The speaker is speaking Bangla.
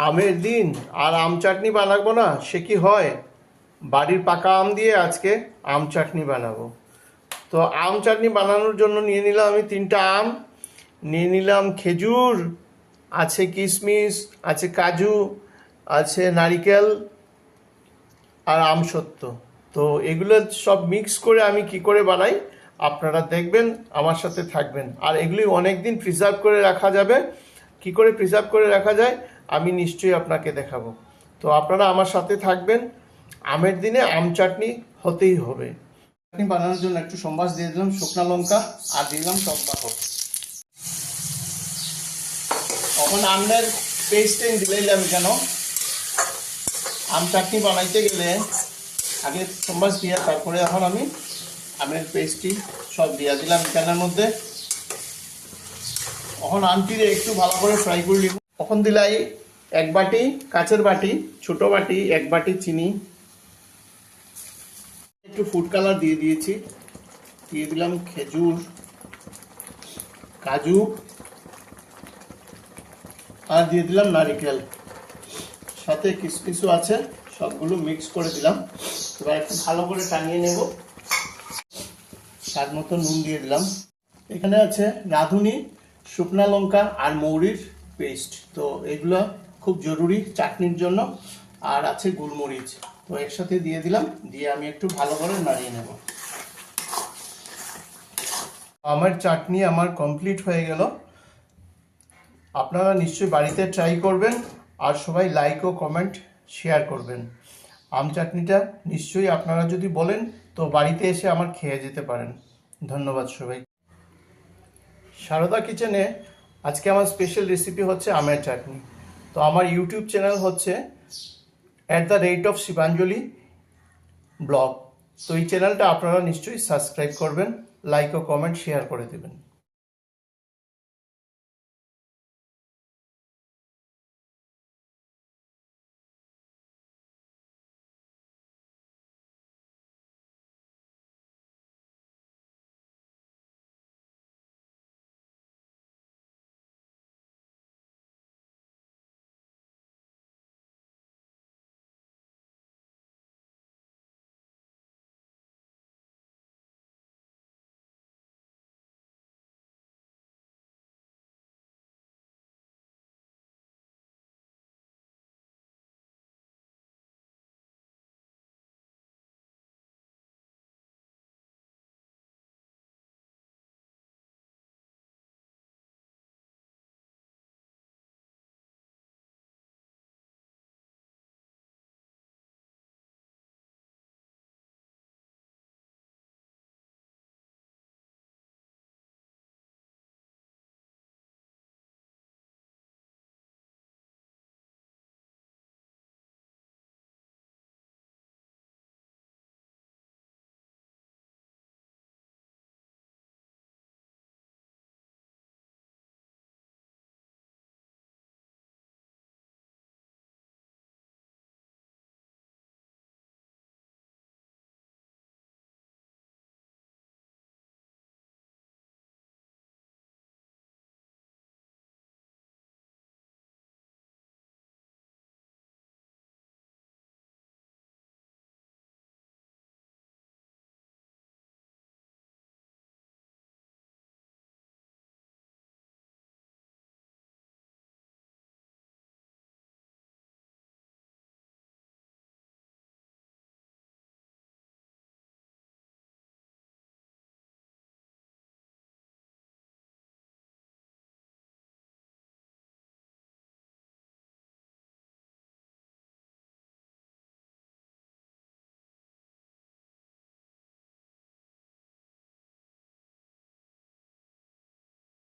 আমের দিন আর আম চাটনি বানাবো না, সে কি হয়? বাড়ির পাকা আম দিয়ে আজকে আম চাটনি বানাবো। তো আম চাটনি বানানোর জন্য নিয়ে নিলাম আমি 3টা আম, নিয়ে নিলাম খেজুর, আছে কিশমিশ, আছে কাজু, আছে নারিকেল আর আমসত্ত্ব। তো এগুলো সব মিক্স করে আমি কি করে বানাই আপনারা দেখবেন, আমার সাথে থাকবেন। আর এগুলি অনেক দিন প্রিজার্ভ করে রাখা যাবে। কি করে প্রিজার্ভ করে রাখা যায় আমি নিশ্চয়ই আপনাকে দেখাবো। তো আপনারা আমার সাথে থাকবেন। আমের দিনে আম চাটনি হতেই হবে। চাটনি বানানোর জন্য একটু সম্বাস দিয়ে দিলাম, শুকনো লঙ্কা আর দিলাম টকবাকর। এখন আমের পেস্ট দিলাম কেন, আম চাটনি বানাইতে গেলে আগে সম্বাস দিয়া তারপরে এখন আমি আমের পেস্টটি সব দিয়া দিলাম এখানের মধ্যে। এখন আমটিরে একটু ভালো করে ফ্রাই করে নিব। এখন দিলাই 1 বাটি কাঁচের বাটি, ছোট বাটি 1 বাটি চিনি, একটু ফুড কালার দিয়ে দিয়েছি, দিয়ে দিলাম খেজুর, কাজু আর দিয়ে দিলাম নারিকেল, সাথে কিশমিশও আছে, সবগুলো মিক্স করে দিলাম। এবার একটু ভালো করে টানিয়ে নেব। স্বাদ মতো নুন দিয়ে দিলাম। এখানে আছে রাঁধুনি, শুকনা লঙ্কা আর মৌরির পেস্ট, তো এগুলো খুব জরুরি চাটনির জন্য। আর আছে গোলমরিচ, তো একসাথে দিয়ে দিলাম, দিয়ে আমি একটু ভালো করে নাড়িয়ে নেব। আমার চাটনি আমার কমপ্লিট হয়ে গেল। আপনারা নিশ্চয়ই বাড়িতে ট্রাই করবেন আর সবাই লাইক ও কমেন্ট শেয়ার করবেন। আম চাটনিটা নিশ্চয়ই আপনারা যদি বলেন তো বাড়িতে এসে আমার খেয়ে যেতে পারেন। ধন্যবাদ সবাই। সারদা কিচেনে আজকে আমার স্পেশাল রেসিপি হচ্ছে আমের চাটনি। তো আমার ইউটিউব চ্যানেল হচ্ছে @শিবাঞ্জলি ব্লগ। তো এই চ্যানেলটা আপনারা নিশ্চয়ই সাবস্ক্রাইব করবেন, লাইক ও কমেন্ট শেয়ার করে দেবেন।